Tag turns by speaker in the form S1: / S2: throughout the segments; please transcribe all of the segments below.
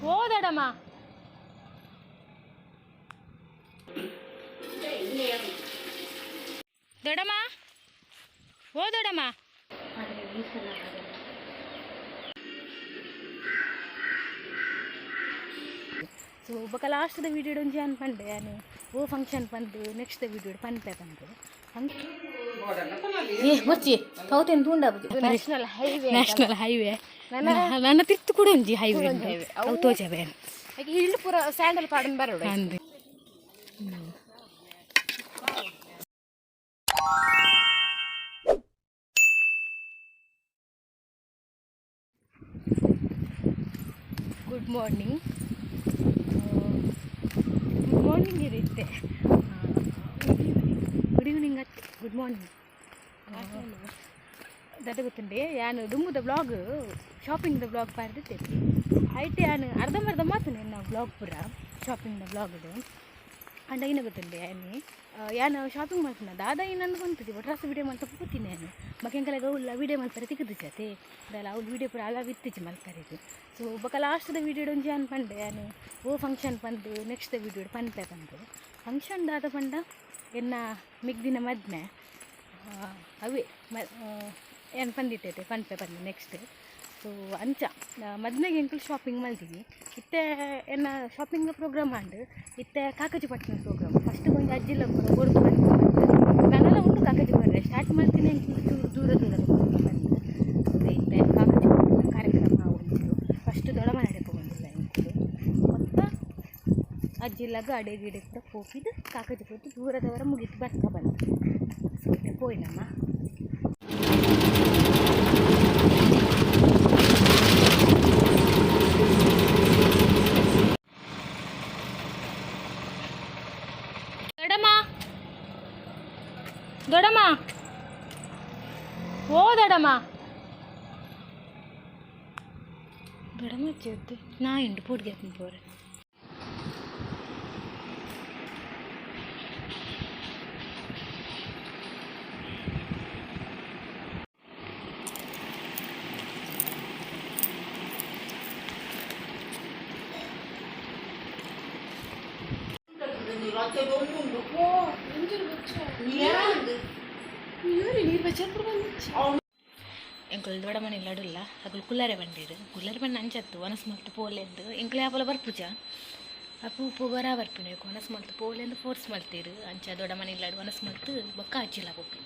S1: ಓದಡಮ್ಮ ದೊಡಮ್ಮ ಓದಡಮ್ಮ so ಬೊಕ ಲಾಸ್ಟ್ದ video ಒಂಜಿ ಅನ್ಪಂಡೆ ನಾನು ಓ ಫಂಕ್ಷನ್ ಪಂದು ನೆಕ್ಸ್ಟ್ ವೀಡಿಯೋ ಪನ್ಪೆ ಪಂದು ಬಚ್ಚಿ ಕೌತೇನು ತೂಂಡ ನ್ಯಾಷನಲ್ ಹೈವೇ ನನ್ನ ತಿರ್ತು ಕೂಡ ಒಂಜಿ ಹೈವೇ ಅವು ತೋಜವೆ ಇಳ್ಳು ಪೂರ ಸ್ಯಾಂಡಲ್ ಪಾಡನ್ ಬರೋಡು ಅಂದೆ ಗುಡ್ ಮಾರ್ನಿಂಗ್ ಇರುತ್ತೆ ಗುಡ್ ಈವ್ನಿಂಗ್ ಅತ್ತೆ ಗುಡ್ ಮಾರ್ನಿಂಗ್ ದಟ್ಟ ಗೊತ್ತುಂಡೆ ನಾನು ಡುಮ್ಮುದ ಬ್ಲಾಗ್ ಶಾಪಿಂಗ್ದ ಬ್ಲಾಗ್ ಪಾರ್ದಿತ್ತೇನೆ ಐತೆ ನಾನು ಅರ್ಧಂಬರ್ಧ ಮಾತು ನನ್ನ ಬ್ಲಾಗ್ ಪೂರ ಶಾಪಿಂಗ್ದ ಬ್ಲಾಗ್ದು ಅಂಡ ಇನ್ನು ಗೊತ್ತುಂಡೆ ಯಾನು ಶಾಪಿಂಗ್ ಮಾಡ್ತೀನಿ ದಾದ ಇನ್ನೊಂದು ಬಂತಿದ್ದೆ ಒಟ್ರಾಸ ವೀಡಿಯೋ ಮಾಡ್ತಾ ಕೂತೀನಿ ನಾನು ಮಕ್ಕಂಕಲೆಗೆ ಅವ್ಲ ವೀಡಿಯೋ ಮಾಡ್ತಾರೆ ತಿಕ್ಕದು ಜತೆ ಅದೆಲ್ಲ ಅವ್ಳು ವೀಡಿಯೋ ಪೂರ ಅಲ್ಲ ಇತ್ತಿಚ್ಚು ಮಲ್ಕರಿದ್ದು ಸೊ ಬೊಕ ಲಾಸ್ಟ್ದ ವೀಡಿಯೋ ಒಂಜಿ ಅನ್ಪಂಡೆ ನಾನು ಓ ಫಂಕ್ಷನ್ ಪಂದು ನೆಕ್ಸ್ಟ್ ವೀಡಿಯೋ ಪನ್ಪೆ ಪಂದು ಫಂಕ್ಷನ್ ದಾದ ಪಂಡ ಎನ್ನ ಮಿಗ್ದಿನ ಮದ್ಮೆ ಅವೇ ಏನು ಪಂದಿಟ್ಟೈತೆ ಪನ್ಪೆ ಪಂದು ನೆಕ್ಸ್ಟ್ ಸೊ ಅಂಚ ಮದ್ಮೆಗೆ ಎಂಕಲ್ ಶಾಪಿಂಗ್ ಮಾಡ್ತೀವಿ ಇತ್ತೆ ಎನ್ನ ಶಾಪಿಂಗ್ ಪ್ರೋಗ್ರಾಮ್ ಮಾಡಿ ಇತ್ತೆ ಕಾಕಜಿಪಟ್ಟಣ ಪ್ರೋಗ್ರಾಮ್ ಫಸ್ಟ್ ಒಂದು ಅಜ್ಜಿಲ್ಲ ಕೊಡ್ತು ಬಂದು ನಾನೆಲ್ಲ ಉಂಟು ಕಾಕಜಿಪಟ್ಟಣ ಸ್ಟಾರ್ಟ್ ಮಾಡ್ತೀನಿ ಎಂಕಲ್ ದೂರ ಬಂದು ಇತ್ತೆ ಕಾಕಜಿಪಟ್ಟಣ ಕಾರ್ಯಕ್ರಮ ಒಂದು ಫಸ್ಟ್ ದೊಡ್ಡಮ್ಮ ನಡೆಯಕ್ಕೆ ಬಂದಿಲ್ಲ ಎಂಕಲು ಮತ್ತು ಅಜ್ಜಿಲ್ಲಾಗ ಅಡೆ ಗಿಡೆ ಕೂಡ ಹೋಗಿದ್ದು ಕಾಕಜಿಪಟ್ಟು ದೂರದವರ ಮುಗಿತು ಬರ್ತಾ ಬಂದು ಸೊ ಇತ್ತೆ ಪೋಯ್ನಮ್ಮ ದೊಡಮ್ಮ ಓ ದೊಡಮ್ಮ ದೊಡಮ್ಮ ಚೇರ್ತೆ ನಾ ಇಂಡು ಪೋಡ್ಗೆ ಪೋರೆ ಎಂಕಲ್ ದೊಡ್ಡ ಮನೆ ಲಡುಲ್ಲ ಅಗಳು ಕುಲ್ಲರೆ ಬಂದಿರು ಕುಲ್ಲರೆ ಬಣ್ಣ ಅಂಚತ್ತು ಒನಸ್ ಮಲ್ತು ಪೋಲೆಂದು ಎಂಕಲ್ ಯಾಪಲ ಬರ್ಪುಜ ಅಪ್ಪು ಉಪ್ಪು ಬರ ಬರ್ಪಿನೇಕು ಒನಸ್ ಮಲ್ತು ಪೋಲೆಂದು ಫೋರ್ಸ್ ಮಲ್ತೀರು ಅಂಚ ದೊಡ್ಡ ಮನೆ ಲಡು ಒನಸ್ ಮಲ್ತು ಬೊಕ್ಕ ಹಚ್ಚಿಲ್ಲ ಪೊಪ್ಪಿ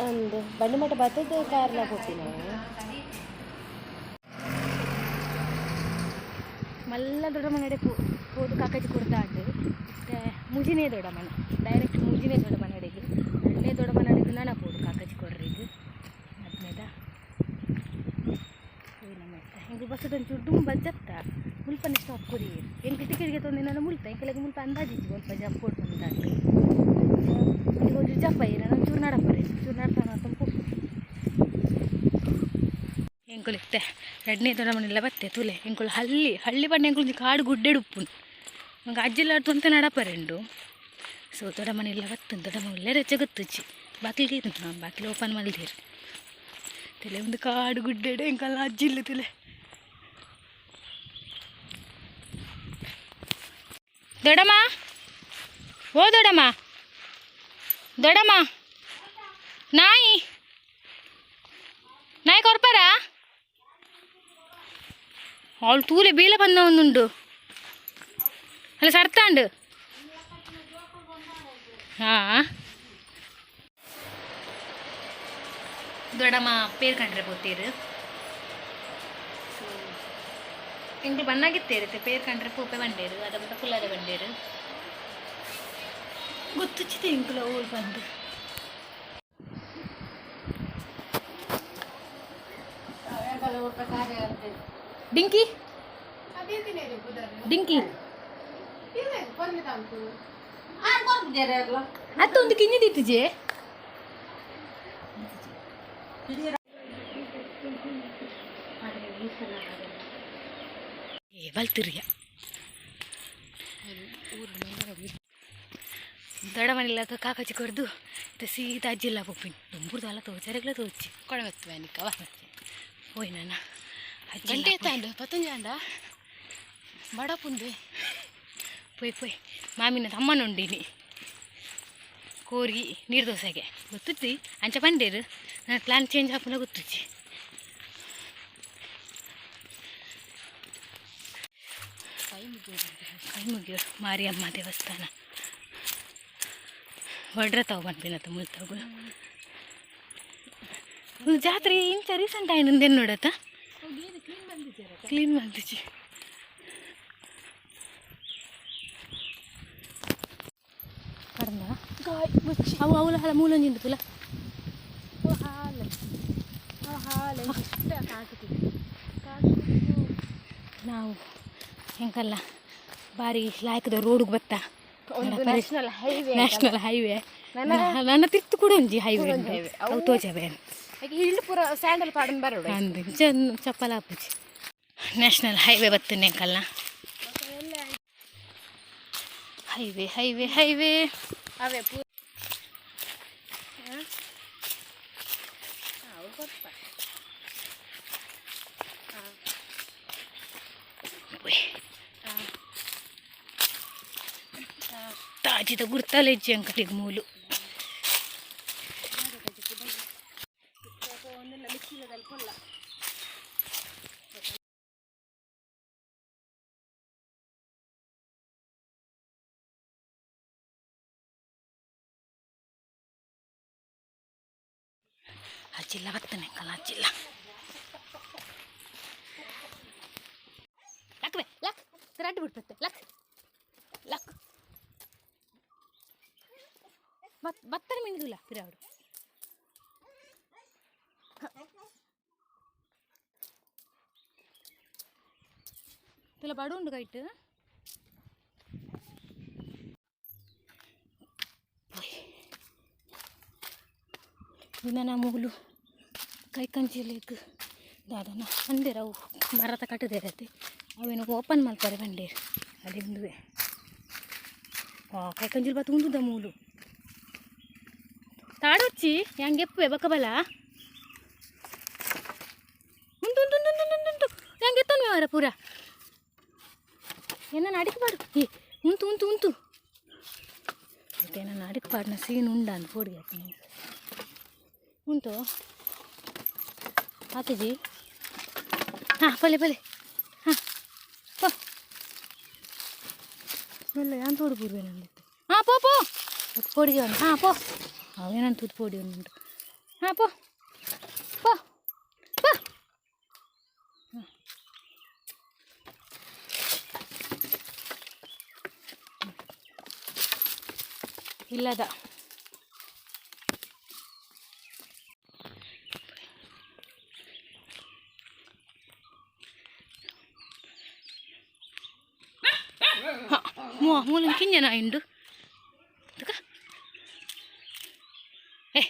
S1: ಒಂದು ಬಂಡಿ ಮಟ್ಟ ಬರ್ತದೆ ಕಾರ್ಲ ಕೊಡ್ತೀನಿ ಮಲ್ಲ ದೊಡ್ಡ ಮನೆ ಹೋದು ಕಾಕಜಿ ಕೊಡ್ತಾಂಡು ಮತ್ತೆ ಮುಜಿನೇ ದೊಡ್ಡ ಮನೆ ಡೈರೆಕ್ಟ್ ಮುಜಿನೇ ದೊಡ್ಡ ಮನೆಗೆ ಅಲ್ಲೇ ದೊಡ್ಡ ಮನೆಗೆ ನಾನು ಹೋದು ಕಾಕಜಿ ಕೊಡ್ರಿಗೆ ಅದ್ಮೇದ ಹೆಂಗೆ ಬಸ್ಸದೊಂಚೂರು ತುಂಬ ಜತ್ತ ಮುಲ್ಪನ ಸ್ಟಾಪ್ ಕೊಡಿ ಹೆಂಗೆ ಟಿಕೆಟ್ಗೆ ತೊಂದು ನಾನು ಮುಲ್ತ ಎಂಕಲೆಗೆ ಮುಲ್ಪ ಅಂದಾಜಿತ್ತು ಸ್ವಲ್ಪ ಜಪ್ ಕೊಟ್ಟು ಬಂದಾಗಲಿ ಈಗ ಒಂದು ಜಪ್ಪ ನಾನು ಚೂರು ನಡಪರೆ ಚೂರು ನಡ್ತಾನ ಅಂತ ಎಂಕುಲಿಕ್ತೆ ಎರಡನೇ ದೊಡ್ಡ ಮನೆಲ್ಲ ಬತ್ತೆ ತುಲೆ ಎಂಕುಳು ಹಳ್ಳಿ ಬಣ್ಣ ಎಂಕುಳು ಕಾಡು ಗುಡ್ಡೆಡು ಉಪ್ಪು ನಂಗೆ ಅಜ್ಜಿಲ್ಲಾಡ್ತು ಅಂತ ನಡಪರೆಂಡು ಸೊ ದೊಡ್ಡ ಮನೆಲ್ಲ ಬತ್ತು ದೊಡ್ಡ ಮನೆಯಲ್ಲೇ ರೆಚ್ಚ ಗೊತ್ತುಚ್ಚಿ ಬಾಗಿಲಿಗೆ ಇತ್ತು ನಾನು ಬಾಗಿಲು ಓಪನ್ ಮಾಡಿದ್ದೀರಿ ತಲೆ ಒಂದು ಕಾಡು ಗುಡ್ಡೆಡು ಎಂಕಲ್ಲ ಅಜ್ಜಿಲ್ಲ ತುಲೆ ದೊಡ್ಡಮ್ಮ ಓ ದೊಡ್ಡಮ್ಮ ದೊಡ್ಡಮ್ಮ ನಾಯಿ ಕೊರ್ಪರಾ ಅವಳು ತೂಲೆ ಬೀಲ ಬಂದ ಒಂದುಂಡು ಅಲ್ಲ ಸರ್ತಾಂಡು ಹಾಂ ದೊಡ್ಡಮ್ಮ ಪೇರು ಕಂಡ್ರೆ ಬೋತೀರು ಎಂಗ್ಳು ಬಣ್ಣಾಗಿತ್ತೇರುತ್ತೆ ಪೇರು ಕಂಡ್ರೆ ಪೂಪೆ ಬಂಡೇರು ಅದಕ್ಕೆ ಕುಲ್ಲರೆ ಬಂಡೇರು ಗೊತ್ತಿಚ್ಚಿದೆ ಎಂಗ್ಳು ಅವಳು ಬಂದು ಡಿಂಕಿ ಡಿಂಕಿ ಅತ್ತೊಂದು ಕಿಂಜಿ ದಿತ್ತಿಜೆ ಬಲ್ತಿರಿಯ ದಡ ಮನೆಲ್ಲ ಕಾಕಾಚಿ ಕೊಡ್ದು ಸೀದಾ ಅಜ್ಜಿಲ್ಲ ಪೊಪ್ಪಿನ ದುಂಬುರ್ದು ಅಲ್ಲ ತೋಚಾರೆಗ್ಲ ತೋಚಿ ಕೊಡಗತ್ವ ನಿಕ್ಕವ ಹೋಯ್ ನಾನು ಗಂಟೆ ಎತ್ತಾಂಡು ಪತ್ತಂಜಾಂಡ ಬಡಪುಂದೆ ಪೊಯ್ ಪೊಯ್ ಮಾಮಿನ ತಮ್ಮನುಂಡಿನಿ ಕೋರಿ ನೀರು ದೋಸೆಗೆ ಗೊತ್ತಿದ್ದಿ ಅಂಚ ಬಂಡೇರು ನಾನು ಪ್ಲಾನ್ ಚೇಂಜ್ ಹಾಪುನ ಗೊತ್ತಿಚ್ಚಿ ಕೈ ಮುಗಿಯೋರು ಮಾರಿಯಮ್ಮ ದೇವಸ್ಥಾನ ಒಡ್ರ ತಾವು ಬಂದ್ಬಿನತ್ತ ಮುಳ್ತಾವುಗಳು ಜಾತ್ರೆ ಇಂಚ ರೀಸೆಂಟ್ ಆಯ್ತು ನಂದೇನು ನೋಡತ್ತ ಕ್ಲೀನ್ ಬಂದಿಚ್ಚಿ ಕಡ್ದ ಅವು ಅವಳ ಹಲ ಮೂಲಂಜಿಂದು ಪುಲ ನಾವು ಹೆಂಗಲ್ಲ ಬಾರಿ ಲಾಯಕದ ರೋಡಿಗೆ ಬತ್ತ ನ್ಯಾಷನಲ್ ಹೈವೇ ನನ್ನ ತಿರ್ತು ಕೂಡ ಒಂಜಿ ಹೈವೇ ಅವು ತೋಜವೆ
S2: ಇಲ್ಲಿ ಪೂರ ಸ್ಯಾಂಡಲ್ ಪಾಡನ್ ಬರೋಡು
S1: ಅಂದು ಚಪ್ಪಲ ಹಾಪುಜಿ ನ್ಯಾಷನಲ್ ಹೈವೇ ಬರ್ತೇನೆ ಹೆಂಗಲ್ಲ ಹೈವೇ ಹೈವೇ ಹೈವೇ
S2: ಅವೇ ಪೂರ
S1: ತಾಜಿದ ಗುರ್ತಲೆಜ್ಜಿ ಅಂಕಟಿಗೆ ಮೂಲು ಅಜ್ಜಿಲ್ಲ ಬರ್ತೇನೆ ಅಂಕಲ್ಲ ಅಜ್ಜಿಲ್ಲ ಲಕ್ವೆ ಲಕ್ ರಡ್ಡು ಬಿಡ್ತತ್ತೆ ಲಕ್ ಲಕ್ ಬತ್ತನೆ ಮಿಂಗಿಲ್ಲ ಪಿರಾವಡು ತುಲ ಬಡು ಉಂಡು ಕೈಟ್ ದಿನ ಮೂಲು ಕೈ ಕಂಚಿಲಿಕ್ಕೆ ದಾದನ ಬಂದೇರ ಅವು ಮರದ ಕಟ್ಟದೇರತ್ತೆ ಅವೇನು ಓಪನ್ ಮಾಡ್ತಾರೆ ಬಂಡೇರು ಅಲ್ಲಿ ಉಂದುವೆ ಕೈ ಕಂಚಿಲ್ ಬತ್ತು ಉಂದುದ ಮೂಲು ತಾಡೊಚ್ಚಿ ಹೆಂಗೆ ಎಪ್ಪೆ ಬಕ್ಕಬಲ ಉಂಟು ಉಂಟು ಉಂಟು ಉಂಟು ಉಂಟು ಹೆಂಗೆ ಎತ್ತನ್ವೆ ಅವರ ಪೂರ ಏನ ಅಡಿಕೆ ಏ ಉಂಟು ಉಂಟು ಉಂಟು ಮತ್ತೆ ನಾನು ಅಡಿಕೆ ಪಾಡ್ನ ಸೀನ್ ಉಂಡ ಅಂತ ಪೋಡಿ ಹಾಕಿ ಉಂಟು ಹಾಕಿಜಿ ಹಾಂ ಪಲ್ಲೆ ಪಲ್ಲೆ ಹಾಂ ಇಲ್ಲ ಯಾನ್ ತೋಡು ಪೂರ್ವೆ ನಂದಿತ್ತು ಹಾಂ ಪೋ ಪೋಡಿಗೆ ಅವನು ಹಾಂ ಪೋ ಅವೇನಂತ ತುತ್ತು ಪೋಡಿ ಉಂಟು ಹಾಂ ಪೋ ಪೋ ಪೋ ಇಲ್ಲದ ಮೂಲ ಕಿಂಜನ ಇಂಡು ಏ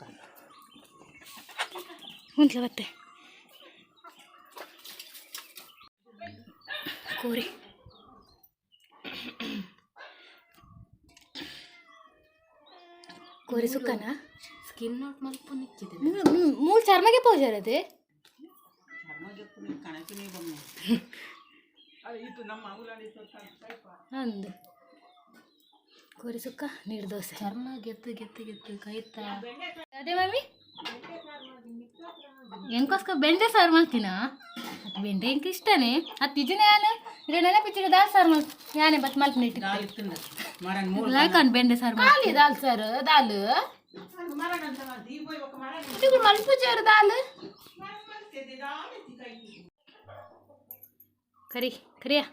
S1: ಕಣ್ಣೆ ಉಂಟ್ಲ ಮತ್ತೆ ಕೋರಿ ಕೋರಿ ಸುಕ್ಕನ
S2: ಸ್ಕಿನ್ ಔಟ್ ಮಲ್ಪ ನಿಕ್ಕಿದೆ
S1: ಮೂಲ ಚರ್ಮಗೆ ಪೋಜಾರದೆ ಅಂದು ಕೋರಿ ಸುಕ್ಕ ನೀರು ದೋಸೆ
S2: ಚರ್ಮ ಗೆತ್ತು ಗೆತ್ತು ಗೆತ್ತು ಕೈತಾ
S1: ಅದೇ ಮಮ್ಮಿ ಹೆಂಗೋಸ್ಕರ ಬೆಂಡೆ ಸಾರು ಮಾಡ್ತೀನ ಅದು ಬೆಂಡೆ ಹೆಂಗೆ ಇಷ್ಟನೇ ಅದು ತಿಜನೆ ಯಾನೆ ಈಗ ನೆನಪಿಚ್ಚಿಡ ದಾಲ್ ಸಾರು ಮಾಡಿ ಯಾನೆ ಬತ್ ಮಲ್ಪನ ಇಟ್ಟು ಲಾಯ್ಕೊಂಡು ಬೆಂಡೆ ಸಾರು ಮಾಡಿ
S2: ದಾಲ್ ಸರ್ ದಾಲ್ ಮಲ್ಪುಜಾರು ದಾಲ್
S1: ಕರಿ ಕರಿಯಾ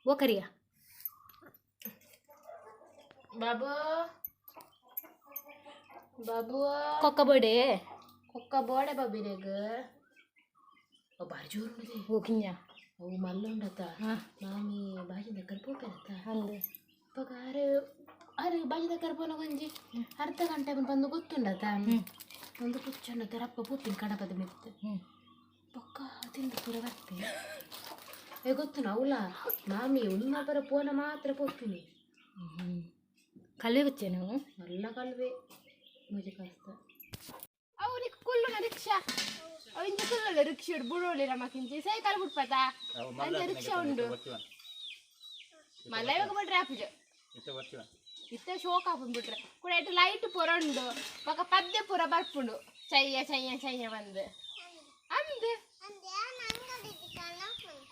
S1: ಓ ಕರಿಯ
S2: ಬಾಬು ಬಾಬು
S1: ಕೊಕ್ಕ ಬೋಡೆ
S2: ಕುಕ್ಕ ಬೋಡೆ ಬಾಬಿರೇಗ ಬಾರಿ ಜೋರು ಉಂಟದೆ
S1: ಹೋಗಿನ್ಯ
S2: ಅವು ಮಲ್ಲ ಉಂಡತ್ತ ಮಾಮಿ ಬಾಜಿ ದಕ್ಕರ್ ಪೋಪೆನತ್ತ
S1: ಅಂದು
S2: ಪಗಾರೆ ಅರೆ ಬಾಜಿ ದಕ್ಕರ್ ಪೋನ ಗೊಂಜಿ ಅರ್ಧ ಗಂಟೆ ಬಂದು ಗೊತ್ತುಂಡತ್ತ ಒಂದು ಕುಚ್ಚಂಡತ್ತ ರಪ್ಪ ಪೂಪಿನ ಕಡಪದ ಮೆತ್ತೆ ಪಕ್ಕ ತಿಂದು ಪೂರ ಬರ್ತೆ ಗೊತ್ತು ಅವಳ ಮಾಮಿ ಉಣ್ಣ ಬರ ಪೋನ ಮಾತ್ರ ಪೋತೀನಿ
S1: ಕಲ್ವೆ ಬಚ್ಚೆ ನಾವು
S2: ಎಲ್ಲ ಕಲ್ವೆ ಮುಜೆ ಕಷ್ಟ ಅವನಿಗೆ ಕುಲ್ಲುನ ರಿಕ್ಷಾ ಅವಿಂಚ ಕುಲ್ಲಲ್ಲ ರಿಕ್ಷಾ ಬುಡೋಳಿ ನಮಕಿಂಚಿ ಸೈಕಲ್ ಬಿಟ್ಪತ ಅಂಚ ರಿಕ್ಷಾ ಉಂಡು ಮಲ್ಲ ಇವಾಗ ಬಿಟ್ರೆ ಆಪುಜ ಇತ್ತ ಶೋಕ್ ಹಾಕೊಂಡ್ಬಿಟ್ರೆ ಕೂಡ ಇಟ್ಟು ಲೈಟ್ ಪೂರ ಉಂಡು ಪಕ್ಕ ಪದ್ಯ ಪೂರ ಬರ್ಪುಂಡು ಚಯ್ಯ ಚಯ್ಯ ಚಯ್ಯ ಬಂದು ಅಂದು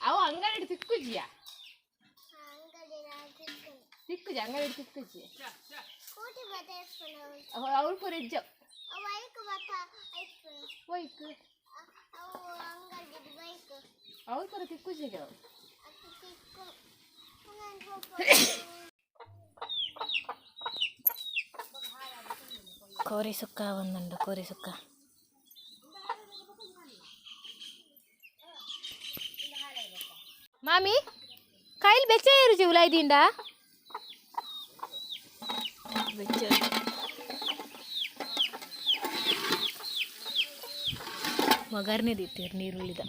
S2: ಅವು ಅಂಗಡಿ ತಿಕ್ಕುಜಿಯ ತಿಕ್ಕುಜಿ ಅಂಗಡಿ ತಿಕ್ಕುಜಿ ಅವ್ರು ಪೂರ ಇಜ್ಜ ಹೋಯ್ತು ಅವ್ರು ಪೂರ ತಿಕ್ಕುಜಿಗೆ ಅವ್ರು
S1: ಕೋರಿ ಸುಕ್ಕ ಒಂದುಂಡು ಕೋರಿ ಸುಕ್ಕ ಮಾಮಿ ಕಾಯಿಲ್ ಬೆಚ್ಚ ಇರುಜಿ ಉಲಾಯ್ದಿಂದ ಬೆಚ್ಚ ಒಗರ್ನೆ ದಿತ್ತೀರಿ ನೀರುಳ್ಳಿದ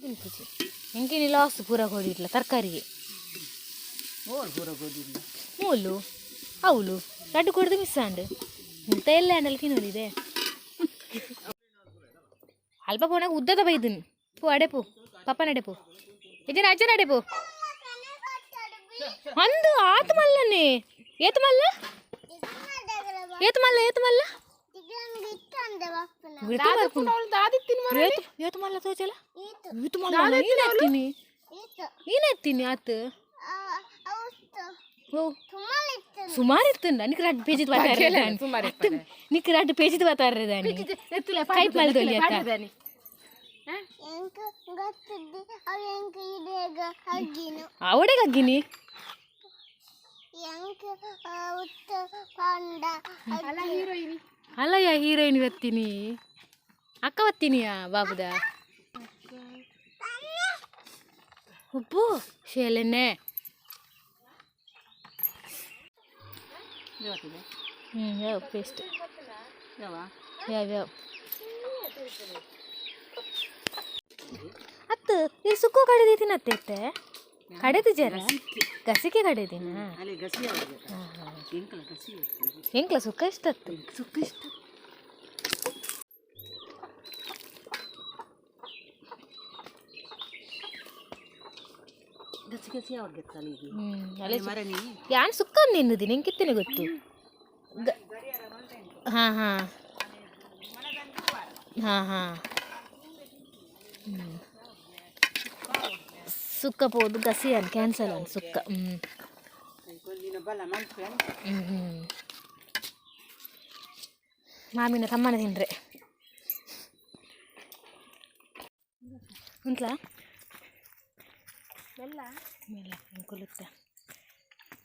S1: ತಿನ್ಪುಜಿ ಹೆಂಗೆ ಲಾಸ್ ಪೂರ ಕೊಡಿಟ್ಲ ತರಕಾರಿಗೆ ಮೂಲು ಅವಳು ಲಡ್ಡು ಕೊಡ್ದು ಮಿಸ್ ಆಂಡ್ ಇಂತ ಎಲ್ಲ ಹ್ಯಾಂಡಲ್ ತಿನ್ನೋದಿದೆ ಅಲ್ಪ ಪೋನಾಗ ಉದ್ದದ ಬೈದನು ಪೋ ಅಡೆಪು ಪಪ್ಪ ನಡೆಪು ಇದನ್ನ ಅಜ್ಜ ನಡೆಪು ಅಂದು ಆತು ಮಲ್ಲನೆ ಏತು ಮಲ್ಲ ಏತು ಮಲ್ಲ ಏತು ಮಲ್ಲ ಏತು ಮಲ್ಲ ತೋಚಲ ಏತು ಮಲ್ಲ ನೀನೆತ್ತೀನಿ ಆತು ಸುಮಾರು ಇತ್ತಂಡ ನಿಕ್ ರಡ್ ಪೇಜಿದ್ ಬಾತಾರ ನಿಕ್ ರಡ್ ಪೇಜಿದ್ ಬಾತಾರ ದಾನಿ ಕೈಪ್ ಮಲ್ದೊಲಿ ಅಕ್ಕ ಅವಡೆಗೆ ಅಗ್ಗಿನಿ ಅಲ್ಲಯ್ಯ ಹೀರೋಯಿನ್ ಬತ್ತೀನಿ ಅಕ್ಕ ಬತ್ತೀನಿಯಾ ಬಾಬುದ ಉಪ್ಪು ಶೇಲೆನ್ನೆ ಯಾವ ಪೇಸ್ಟ್ ಯಾವ್ಯಾವ ಅತ್ತು ಈ ಸುಕ್ಕು ಕಡೆದೀತೀನಿ ಅತ್ತೆ ಕಡೆದು ಜರ ಗಸಿಕೆ ಕಡೆದಿನ ಎಂಕ್ಲ ಸುಕ್ಕ ಇಷ್ಟತ್ತು ಸುಕ್ಕ ಇಷ್ಟ ಯಾನ್ ಸುಕ್ಕ ನಿನ್ನದಿ ನಿಂಗೆ ಕಿತ್ತನೆ ಗೊತ್ತು ಹಾಂ ಹಾಂ ಹಾಂ ಹಾಂ ಸುಕ್ಕ ಪೋದು ಗಸಿ ಅನ್ ಕ್ಯಾನ್ಸಲ್ ಅನ್ ಸುಕ್ಕ ಮಾಮಿನ ತಮ್ಮನ ತಿನ್ರೆ ಉಂಟ್ಲಾ ಮೆಲ್ಲ ಮೆಲ್ಲ ಕೊಲ್ಲುತ್ತ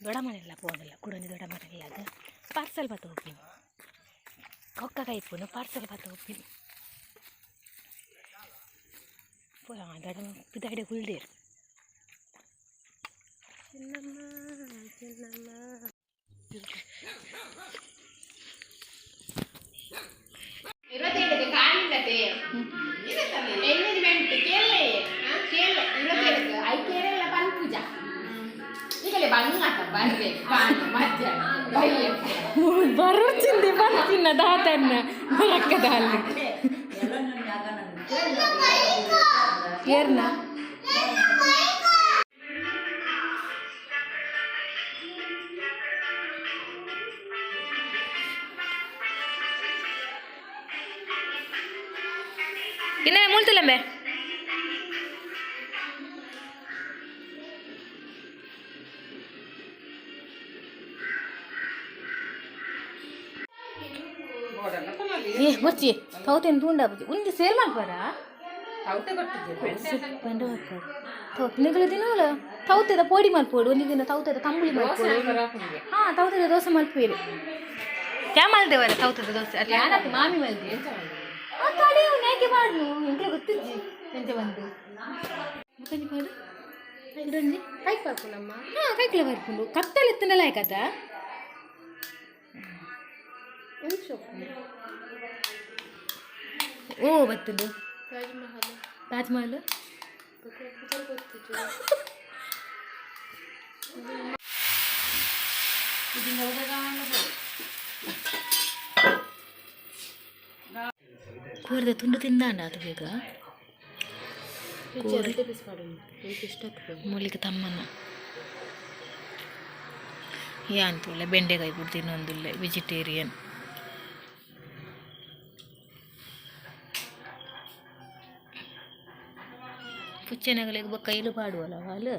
S1: ದೊಡ್ಡ ಮನೆಯಲ್ಲ ಹೋಗಲ್ಲ ಕುಡನಿ ದೊಡ್ಡ ಮನೆಯಲ್ಲ ಅದು ಪಾರ್ಸಲ್ ಬತ್ತು ಹೋಗ್ತೀನಿ ಕೊಕ್ಕ ಕೈಪುನು ಪಾರ್ಸಲ್ ಬತ್ತು ಹೋಗ್ತೀನಿ ದೊಡ್ಡ ಪಿದಾಡೆ ಹುಲ್ದೇರು ಚಿನ್ನಮ್ಮ ಚಿನ್ನಮ್ಮ ಬರೋಚಿಂದೆ ಬರ್ತಿನ್ನ ದಾತನ್ನ ಬರಕ್ಕದ ಅಲ್ಲಿ ಏರ್ನ ಇನ್ನ ಮುಳ್ತಲಂಬೆ ಏ ಬಚ್ಚಿ ಕೌತೇನು ತುಂಡ ಬಚ್ಚಿ ಒಂದು ಸೇಲ್ ಮಾಡ್ಬಾರ ಪೆಂಡ ಬರ್ತಾರೆ ನಿಗಲ ದಿನಾಲ ತೌತದ ಪೋಡಿ ಮಲ್ಪೋಡು ಒಂದು ದಿನ ತೌತದ ತಂಬುಳಿ ಮಲ್ಪೋಡು ಹಾಂ ತೌತದ ದೋಸೆ ಮಲ್ಪೇರು ಕ್ಯಾ ಮಲ್ದೇವಲ್ಲ ತೌತದ ದೋಸೆ ಅಲ್ಲ ಯಾನಕ್ಕೆ ಮಾಮಿ ಮಲ್ದೆ ತಡೆ ನೇಕೆ ಮಾಡು ಇಂట్లో ಗೊತ್ತಿಜ್ಜಿ ಎಂತ ಬಂದು ಕಂಜಿ ಮಾಡು ಇದೊಂದು
S2: ಕೈ ಪಾರ್ಪುನಮ್ಮ
S1: ಹಾಂ ಕೈಕ್ಲ ಬರ್ಕೊಂಡು ಕತ್ತಲೆ ಎತ್ತನೆಲ್ಲ ಆಯ್ಕತ್ತ
S2: ಏನು ಶೋಕು
S1: ಓ ಬತ್ತದು ತಾಜ್ ಮಹಲ್ ಕೂರದ ತುಂಡು ತಿಂದಾಂಡ ಅದು ಬೇಗ ಮೂಲಿಗೆ ತಮ್ಮನ ಯಾಂತುಳ್ಳೆ ಬೆಂಡೆಕಾಯಿ ಬಿಟ್ಟು ತಿನ್ನೊಂದುಲ್ಲೆ ವೆಜಿಟೇರಿಯನ್ ಪುಚ್ಚೆನಗಳಿಗೆ ಕೈಲು ಪಾಡುವಲ್ಲ ಹಾಲು